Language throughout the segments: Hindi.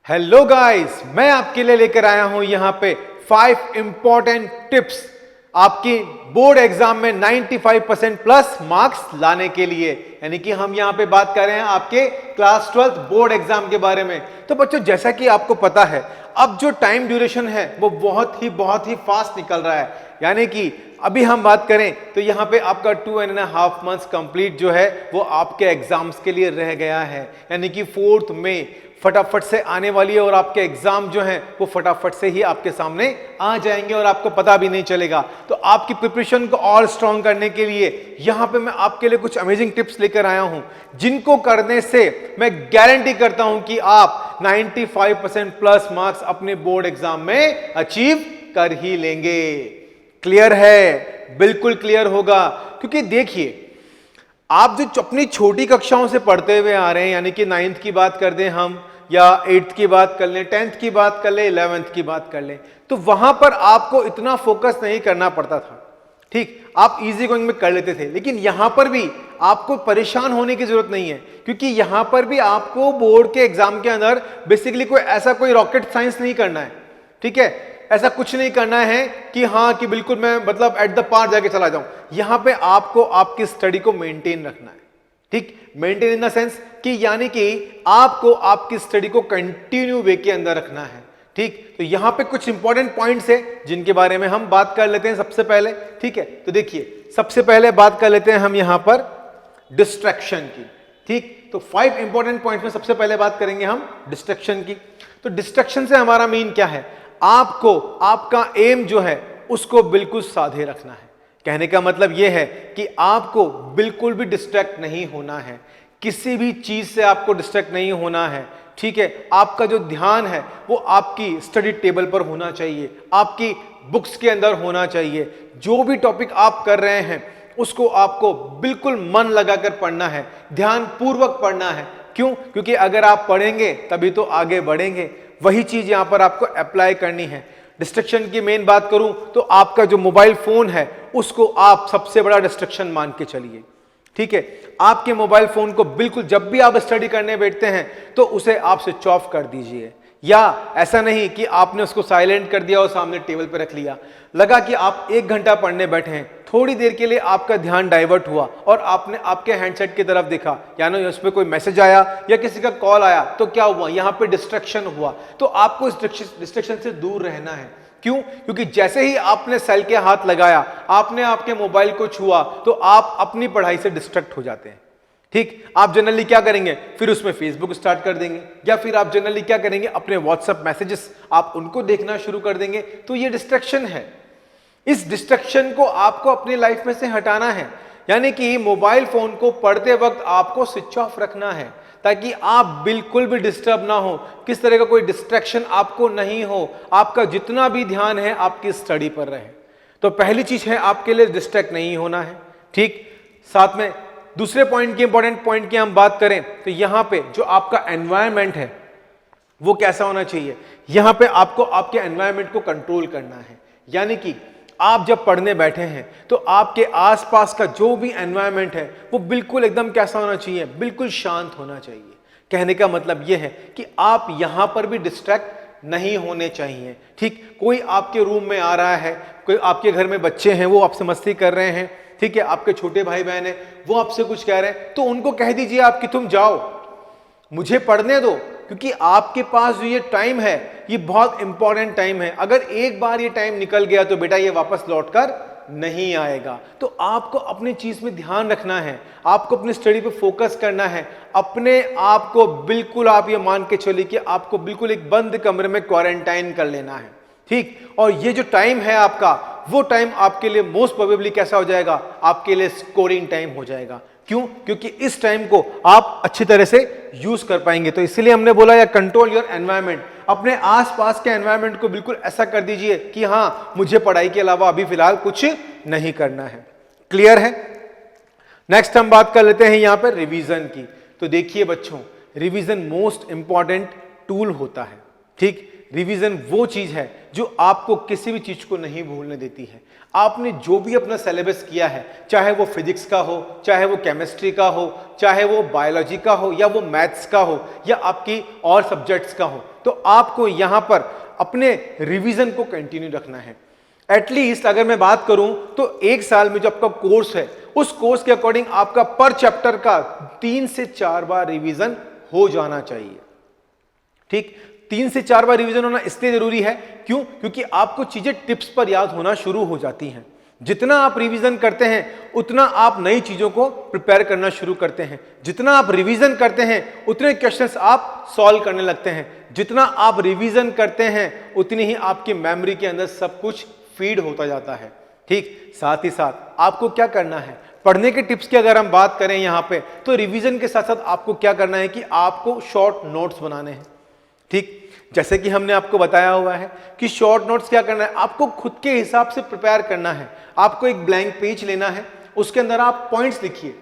हेलो गाइस, मैं आपके लिए लेकर आया हूं यहां पे 5 इंपॉर्टेंट टिप्स आपकी बोर्ड एग्जाम में 95% प्लस मार्क्स लाने के लिए। यानी कि हम यहां पे बात कर रहे हैं आपके क्लास 12 बोर्ड एग्जाम के बारे में। तो बच्चों, जैसा कि आपको पता है, अब जो टाइम ड्यूरेशन है वो बहुत ही फास्ट निकल रहा है। यानी कि अभी हम बात करें तो यहाँ पे आपका 2.5 मंथ्स कंप्लीट जो है वो आपके एग्जाम्स के लिए रह गया है। यानी कि 4 मई फटाफट से आने वाली है और आपके एग्जाम जो हैं वो फटाफट से ही आपके सामने आ जाएंगे और आपको पता भी नहीं चलेगा। तो आपकी प्रिपरेशन को और स्ट्रांग करने के लिए यहाँ पे मैं आपके लिए कुछ अमेजिंग टिप्स लेकर आया हूँ, जिनको करने से मैं गारंटी करता हूं कि आप 95% प्लस मार्क्स अपने बोर्ड एग्जाम में अचीव कर ही लेंगे। क्लियर है? बिल्कुल क्लियर होगा। क्योंकि देखिए, आप जो अपनी छोटी कक्षाओं से पढ़ते हुए आ रहे हैं, यानी कि 9th की बात कर दें हम, या 8th की बात कर लें, 10th की बात कर लें, 11th की बात कर लें, तो वहां पर आपको इतना फोकस नहीं करना पड़ता था। ठीक, आप इजी गोइंग में कर लेते थे। लेकिन यहां पर भी आपको परेशान होने की जरूरत नहीं है, क्योंकि यहां पर भी आपको बोर्ड के एग्जाम के अंदर बेसिकली कोई रॉकेट साइंस नहीं करना है। ठीक है, ऐसा कुछ नहीं करना है कि हाँ कि बिल्कुल मैं मतलब एट द पार जाके चला जाऊं। यहां पे आपको आपकी स्टडी को मेंटेन रखना है। ठीक, मेंटेन इन द सेंस कि यानी कि आपको आपकी स्टडी को कंटिन्यू वे के अंदर रखना है। ठीक, तो यहां पे कुछ इंपॉर्टेंट पॉइंट्स है जिनके बारे में हम बात कर लेते हैं सबसे पहले। ठीक है, तो देखिए, सबसे पहले बात कर लेते हैं हम यहां पर डिस्ट्रैक्शन की। ठीक, तो 5 इंपॉर्टेंट पॉइंट्स में सबसे पहले बात करेंगे हम डिस्ट्रैक्शन की। तो डिस्ट्रैक्शन से हमारा मीन क्या है? आपको आपका एम जो है उसको बिल्कुल साधे रखना है। कहने का मतलब यह है कि आपको बिल्कुल भी डिस्ट्रैक्ट नहीं होना है, किसी भी चीज से आपको डिस्ट्रैक्ट नहीं होना है। ठीक है, आपका जो ध्यान है वो आपकी स्टडी टेबल पर होना चाहिए, आपकी बुक्स के अंदर होना चाहिए। जो भी टॉपिक आप कर रहे हैं उसको आपको बिल्कुल मन लगाकर पढ़ना है, ध्यान पूर्वक पढ़ना है। क्यों? क्योंकि अगर आप पढ़ेंगे तभी तो आगे बढ़ेंगे। वही चीज यहां पर आपको अप्लाई करनी है। डिस्ट्रैक्शन की मेन बात करूं तो आपका जो मोबाइल फोन है उसको आप सबसे बड़ा डिस्ट्रैक्शन मान के चलिए। ठीक है, आपके मोबाइल फोन को बिल्कुल जब भी आप स्टडी करने बैठते हैं तो उसे आप स्विच ऑफ कर दीजिए। या ऐसा नहीं कि आपने उसको साइलेंट कर दिया और सामने टेबल पर रख लिया। लगा कि आप 1 घंटा पढ़ने बैठे हैं, थोड़ी देर के लिए आपका ध्यान डाइवर्ट हुआ और आपने आपके हैंडसेट की तरफ देखा, यानी उस पर कोई मैसेज आया या किसी का कॉल आया, तो क्या हुआ? यहां पे डिस्ट्रैक्शन हुआ। तो आपको इस डिस्ट्रैक्शन से दूर रहना है। क्यों? क्योंकि जैसे ही आपने सेल के हाथ लगाया, आपने आपके मोबाइल को छुआ, तो आप अपनी पढ़ाई से डिस्ट्रैक्ट हो जाते हैं। ठीक, आप जनरली क्या करेंगे? फिर उसमें फेसबुक स्टार्ट कर देंगे, या फिर आप जनरली क्या करेंगे? अपने व्हाट्सएप मैसेजेस आप उनको देखना शुरू कर देंगे। तो ये डिस्ट्रैक्शन है। इस डिस्ट्रैक्शन को आपको अपनी लाइफ में से हटाना है। यानी कि मोबाइल फोन को पढ़ते वक्त आपको स्विच ऑफ रखना है, ताकि आप बिल्कुल भी डिस्टर्ब ना हो, किस तरह का कोई डिस्ट्रैक्शन आपको नहीं हो, आपका जितना भी ध्यान है आपकी स्टडी पर रहे। तो पहली चीज है आपके लिए डिस्ट्रैक्ट नहीं होना है। ठीक, साथ में दूसरे पॉइंट की, इंपॉर्टेंट पॉइंट की हम बात करें तो यहां पे जो आपका एनवायरनमेंट है वो कैसा होना चाहिए? यहां पे आपको आपके एनवायरनमेंट को कंट्रोल करना है। यानी कि आप जब पढ़ने बैठे हैं तो आपके आसपास का जो भी एनवायरनमेंट है वो बिल्कुल एकदम कैसा होना चाहिए? बिल्कुल शांत होना चाहिए। कहने का मतलब यह है कि आप यहां पर भी डिस्ट्रैक्ट नहीं होने चाहिए। ठीक, कोई आपके रूम में आ रहा है, कोई आपके घर में बच्चे हैं वो आपसे मस्ती कर रहे हैं, ठीक है, आपके छोटे भाई बहन है वो आपसे कुछ कह रहे हैं, तो उनको कह दीजिए आप कि तुम जाओ, मुझे पढ़ने दो। क्योंकि आपके पास जो ये टाइम है ये बहुत इंपॉर्टेंट टाइम है। अगर एक बार ये टाइम निकल गया तो बेटा ये वापस लौटकर नहीं आएगा। तो आपको अपनी चीज में ध्यान रखना है, आपको अपनी स्टडी पे फोकस करना है। अपने आप को बिल्कुल आप ये मान के चलिए कि आपको बिल्कुल एक बंद कमरे में क्वारंटाइन कर लेना है। ठीक, और ये जो टाइम है आपका, वो टाइम आपके लिए मोस्ट प्रोबेबली कैसा हो जाएगा? आपके लिए स्कोरिंग टाइम हो जाएगा। क्यों? क्योंकि इस टाइम को आप अच्छी तरह से यूज कर पाएंगे। तो इसलिए हमने बोला या कंट्रोल योर एनवायरनमेंट, अपने आसपास के एनवायरनमेंट को बिल्कुल ऐसा कर दीजिए कि हां, मुझे पढ़ाई के अलावा अभी फिलहाल कुछ नहीं करना है। क्लियर है? नेक्स्ट हम बात कर लेते हैं यहां पर रिवीजन की। तो देखिए बच्चों, रिवीजन मोस्ट इंपॉर्टेंट टूल होता है। ठीक, रिवीजन वो चीज है जो आपको किसी भी चीज को नहीं भूलने देती है। आपने जो भी अपना सिलेबस किया है, चाहे वो फिजिक्स का हो, चाहे वो केमिस्ट्री का हो, चाहे वो बायोलॉजी का हो, या वो मैथ्स का हो, या आपकी और सब्जेक्ट्स का हो, तो आपको यहां पर अपने रिवीजन को कंटिन्यू रखना है। एटलीस्ट अगर मैं बात करूं तो एक साल में जो आपका कोर्स है, उस कोर्स के अकॉर्डिंग आपका पर चैप्टर का 3 से 4 बार रिवीजन हो जाना चाहिए। ठीक, 3 से 4 बार रिवीजन होना इसलिए जरूरी है, क्यों? क्योंकि आपको चीजें टिप्स पर याद होना शुरू हो जाती हैं। जितना आप रिवीजन करते हैं उतना आप नई चीजों को प्रिपेयर करना शुरू करते हैं। जितना आप रिवीजन करते हैं उतने क्वेश्चंस आप सॉल्व करने लगते हैं। जितना आप रिवीजन करते हैं उतनी ही आपकी मेमोरी के अंदर सब कुछ फीड होता जाता है। ठीक, साथ ही साथ आपको क्या करना है, पढ़ने के टिप्स की अगर हम बात करें यहां पे, तो रिवीजन के साथ साथ आपको क्या करना है कि आपको शॉर्ट नोट्स बनाने हैं। ठीक, जैसे कि हमने आपको बताया हुआ है कि शॉर्ट नोट्स क्या करना है, आपको खुद के हिसाब से प्रिपेयर करना है। आपको एक ब्लैंक पेज लेना है, उसके अंदर आप पॉइंट्स लिखिए।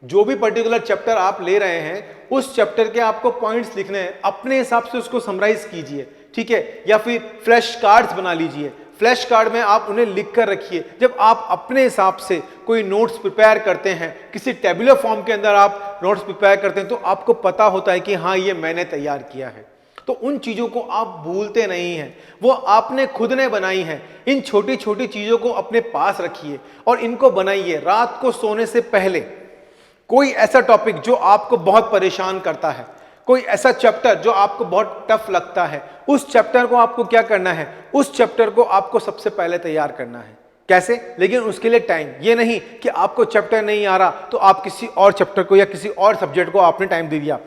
जो भी पर्टिकुलर चैप्टर आप ले रहे हैं उस चैप्टर के आपको पॉइंट्स लिखने हैं, अपने हिसाब से उसको समराइज कीजिए। ठीक है, या फिर फ्लैश कार्ड्स बना लीजिए, फ्लैश कार्ड में आप उन्हें लिख कर रखिए। जब आप अपने हिसाब से कोई नोट्स प्रिपेयर करते हैं, किसी टेबुलर फॉर्म के अंदर आप नोट्स प्रिपेयर करते हैं, तो आपको पता होता है कि हाँ ये मैंने तैयार किया है। तो उन चीजों को आप भूलते नहीं हैं, वो आपने खुद ने बनाई हैं। इन छोटी छोटी चीजों को अपने पास रखिए और इनको बनाइए। रात को सोने से पहले कोई ऐसा टॉपिक जो आपको बहुत परेशान करता है, कोई ऐसा चैप्टर जो आपको बहुत टफ लगता है, उस चैप्टर को आपको क्या करना है, उस चैप्टर को आपको सबसे पहले तैयार करना है। कैसे? लेकिन उसके लिए टाइम, ये नहीं कि आपको चैप्टर नहीं आ रहा तो आप किसी और चैप्टर को या किसी और सब्जेक्ट को आपने टाइम दे दिया।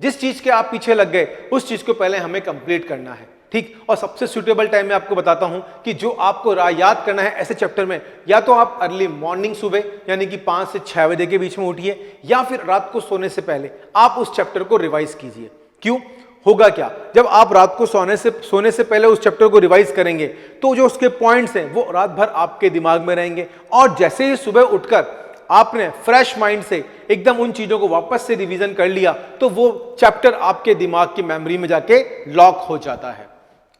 जिस चीज के आप पीछे लग गए उस चीज को पहले हमें कंप्लीट करना है। ठीक, और सबसे सूटेबल टाइम मैं आपको बताता हूं कि जो आपको याद करना है ऐसे चैप्टर में, या तो आप अर्ली मॉर्निंग सुबह यानी कि 5 से 6 बजे के बीच में उठिए, या फिर रात को सोने से पहले आप उस चैप्टर को रिवाइज कीजिए। क्यों? होगा क्या, जब आप रात को सोने से पहले उस चैप्टर को रिवाइज करेंगे तो जो उसके पॉइंट्स हैं वो रात भर आपके दिमाग में रहेंगे, और जैसे ही सुबह उठकर आपने फ्रेश माइंड से एकदम उन चीजों को वापस से रिवीजन कर लिया तो वो चैप्टर आपके दिमाग की मेमोरी में जाके लॉक हो जाता है।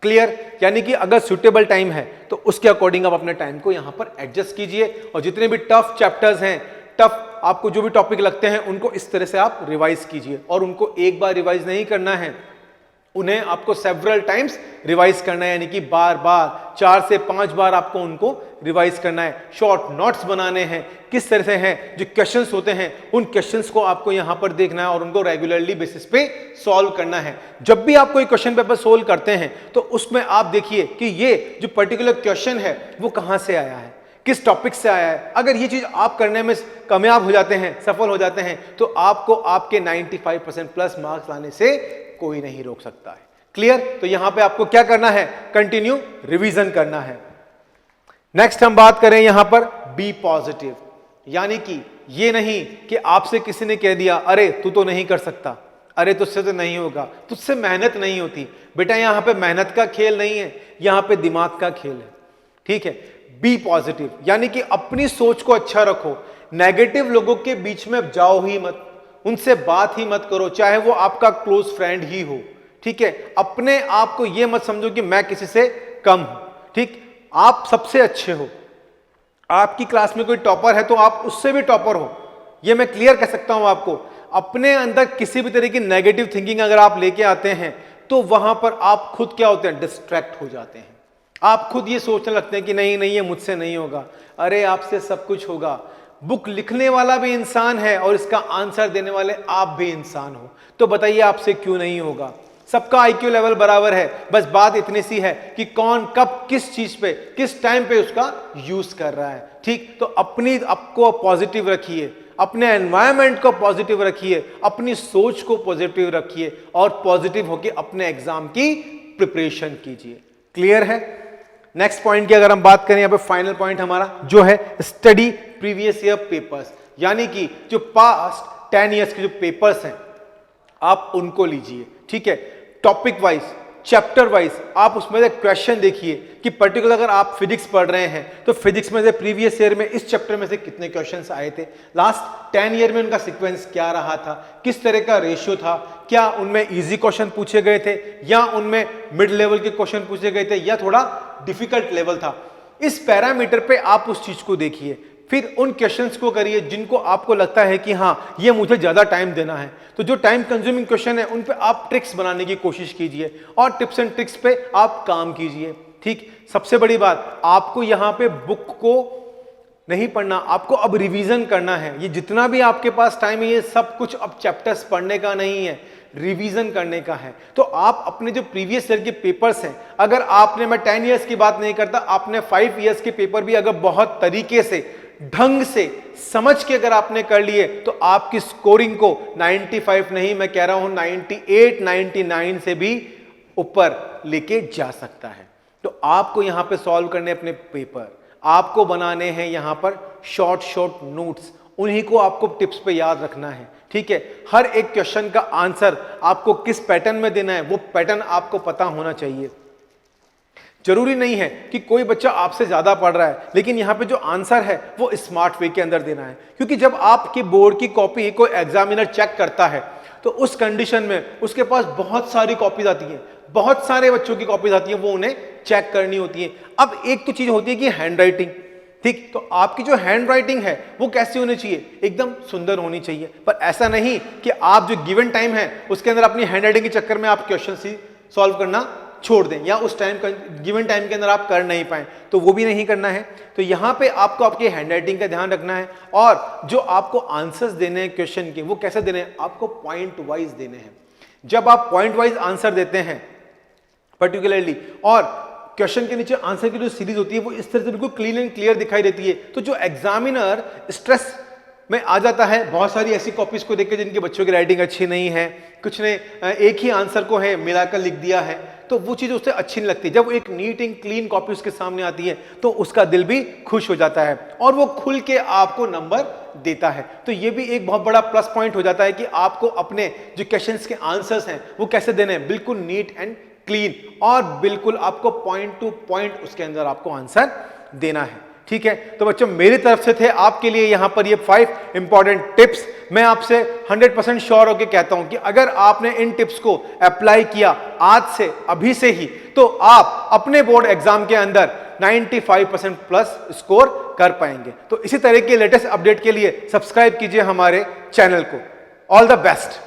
क्लियर? यानी कि अगर सुटेबल टाइम है तो उसके अकॉर्डिंग आप अपने टाइम को यहां पर एडजस्ट कीजिए, और जितने भी टफ चैप्टर्स हैं, टफ आपको जो भी टॉपिक लगते हैं, उनको इस तरह से आप रिवाइज कीजिए। और उनको एक बार रिवाइज नहीं करना है, उन्हें आपको सेवरल टाइम्स रिवाइज करना है, यानी कि बार बार 4 से 5 बार आपको उनको रिवाइज करना है। शॉर्ट नोट्स बनाने हैं, किस तरह से हैं, जो क्वेश्चंस होते हैं उन क्वेश्चंस को आपको यहां पर देखना है और उनको रेगुलरली बेसिस पे सॉल्व करना है। जब भी आप कोई क्वेश्चन पेपर सोल्व करते हैं तो उसमें आप देखिए कि ये जो पर्टिकुलर क्वेश्चन है वो कहां से आया है, किस टॉपिक से आया है। अगर ये चीज आप करने में कामयाब हो जाते हैं, सफल हो जाते हैं, तो आपको आपके 95% प्लस मार्क्स लाने से कोई नहीं रोक सकता है। क्लियर? तो यहां पे आपको क्या करना है, कंटिन्यू रिवीजन करना है। नेक्स्ट हम बात करें यहां पर बी पॉजिटिव, यानी कि ये नहीं कि आपसे किसी ने कह दिया अरे तू तो नहीं कर सकता, अरे तुझसे तो नहीं होगा, तुझसे मेहनत नहीं होती। बेटा यहां पे मेहनत का खेल नहीं है, यहां पे दिमाग का खेल है। ठीक है, बी पॉजिटिव यानी कि अपनी सोच को अच्छा रखो। नेगेटिव लोगों के बीच में जाओ ही मत, उनसे बात ही मत करो, चाहे वो आपका क्लोज फ्रेंड ही हो। ठीक है, अपने आप को ये मत समझो कि मैं किसी से कम हूं। ठीक, आप सबसे अच्छे हो। आपकी क्लास में कोई टॉपर है तो आप उससे भी टॉपर हो, ये मैं क्लियर कह सकता हूं आपको। अपने अंदर किसी भी तरह की नेगेटिव थिंकिंग अगर आप लेके आते हैं तो वहां पर आप खुद क्या होते हैं, डिस्ट्रैक्ट हो जाते हैं। आप खुद ये सोचने लगते हैं कि नहीं नहीं ये मुझसे नहीं होगा, अरे आपसे सब कुछ होगा। बुक लिखने वाला भी इंसान है और इसका आंसर देने वाले आप भी इंसान हो, तो बताइए आपसे क्यों नहीं होगा। सबका आईक्यू लेवल बराबर है, बस बात इतनी सी है कि कौन कब किस चीज पे किस टाइम पे उसका यूज कर रहा है। ठीक, तो अपनी आपको पॉजिटिव रखिए, अपने एनवायरनमेंट को पॉजिटिव रखिए, अपनी सोच को पॉजिटिव रखिए और पॉजिटिव होकर अपने एग्जाम की प्रिपरेशन कीजिए। क्लियर है? नेक्स्ट पॉइंट की अगर हम बात करें, यहाँ पे फाइनल पॉइंट हमारा जो है स्टडी प्रीवियस ईयर पेपर्स, यानी कि जो पास्ट 10 ईयर्स के जो पेपर्स हैं आप उनको लीजिए। ठीक है, टॉपिक वाइज चैप्टर वाइज आप उसमें से क्वेश्चन देखिए कि पर्टिकुलर अगर आप फिजिक्स पढ़ रहे हैं तो फिजिक्स में से प्रीवियस ईयर में इस चैप्टर में से कितने क्वेश्चंस आए थे, लास्ट 10 ईयर में उनका सीक्वेंस क्या रहा था, किस तरह का रेशियो था, क्या उनमें इजी क्वेश्चन पूछे गए थे या उनमें मिड लेवल के क्वेश्चन पूछे गए थे या थोड़ा डिफिकल्ट लेवल था। इस पैरामीटर पे आप उस चीज को देखिए, फिर उन क्वेश्चंस को करिए जिनको आपको लगता है कि हाँ ये मुझे ज्यादा टाइम देना है। तो जो टाइम कंज्यूमिंग क्वेश्चन है उन पे आप ट्रिक्स बनाने की कोशिश कीजिए और टिप्स एंड ट्रिक्स पे आप काम कीजिए। ठीक, सबसे बड़ी बात, आपको यहां पे बुक को नहीं पढ़ना, आपको अब रिवीजन करना है। ये जितना भी आपके पास टाइम है ये सब कुछ अब चैप्टर्स पढ़ने का नहीं है, रिवीजन करने का है। तो आप अपने जो प्रीवियस ईयर के पेपर्स हैं, अगर आपने, मैं 10 इयर्स की बात नहीं करता, आपने 5 इयर्स के पेपर भी अगर बहुत तरीके से ढंग से समझ के अगर आपने कर लिए तो आपकी स्कोरिंग को 95 नहीं, मैं कह रहा हूं 98 99 से भी ऊपर लेके जा सकता है। तो आपको यहां पे सॉल्व करने अपने पेपर, आपको बनाने हैं यहां पर शॉर्ट नोट्स, उन्हीं को आपको टिप्स पे याद रखना है। ठीक है, हर एक क्वेश्चन का आंसर आपको किस पैटर्न में देना है वो पैटर्न आपको पता होना चाहिए। जरूरी नहीं है कि कोई बच्चा आपसे ज्यादा पढ़ रहा है लेकिन यहां पे जो आंसर है वो स्मार्ट वे के अंदर देना है, क्योंकि जब आपकी बोर्ड की कॉपी कोई एग्जामिनर चेक करता है तो उस कंडीशन में उसके पास बहुत सारी कॉपीज आती हैं, बहुत सारे बच्चों की कॉपीज आती हैं, वो उन्हें चेक करनी होती है। अब एक तो चीज होती है कि हैंड राइटिंग, ठीक, तो आपकी जो हैंड राइटिंग है वो कैसी होनी चाहिए, एकदम सुंदर होनी चाहिए। पर ऐसा नहीं कि आप जो गिवन टाइम है उसके अंदर अपनी हैंड राइटिंग के चक्कर में आप क्वेश्चन ही सॉल्व करना छोड़ दें या उस टाइम गिवन टाइम के अंदर आप कर नहीं पाए, तो वो भी नहीं करना है। तो यहां पे आपको आपकी हैंड राइटिंग का ध्यान रखना है और जो आपको आंसर्स देने हैं क्वेश्चन के वो कैसे देने हैं, आपको पॉइंट वाइज देने हैं। जब आप पॉइंट वाइज आंसर देते हैं पर्टिकुलरली और क्वेश्चन के नीचे आंसर की जो सीरीज होती है वो इस तरह से बिल्कुल क्लीन एंड क्लियर दिखाई देती है, तो जो एग्जामिनर स्ट्रेस में आ जाता है, बहुत सारी ऐसी कॉपीज को देख के जिनके बच्चों की राइटिंग अच्छी नहीं है, कुछ ने एक ही आंसर को है मिलाकर लिख दिया है, तो वो चीज उससे अच्छी नहीं लगती। जब एक नीट एंड क्लीन कॉपी उसके सामने आती है तो उसका दिल भी खुश हो जाता है और वो खुल के आपको नंबर देता है। तो ये भी एक बहुत बड़ा प्लस पॉइंट हो जाता है कि आपको अपने जो क्वेश्चंस के आंसर्स हैं वो कैसे देने हैं, बिल्कुल नीट एंड क्लीन और बिल्कुल आपको पॉइंट टू पॉइंट उसके अंदर आपको आंसर देना है। ठीक है, तो बच्चों मेरी तरफ से थे आपके लिए यहां पर ये 5 इंपॉर्टेंट टिप्स। मैं आपसे 100% श्योर होकर कहता हूं कि अगर आपने इन टिप्स को अप्लाई किया आज से, अभी से ही, तो आप अपने बोर्ड एग्जाम के अंदर 95% प्लस स्कोर कर पाएंगे। तो इसी तरह के लेटेस्ट अपडेट के लिए सब्सक्राइब कीजिए हमारे चैनल को। All the best.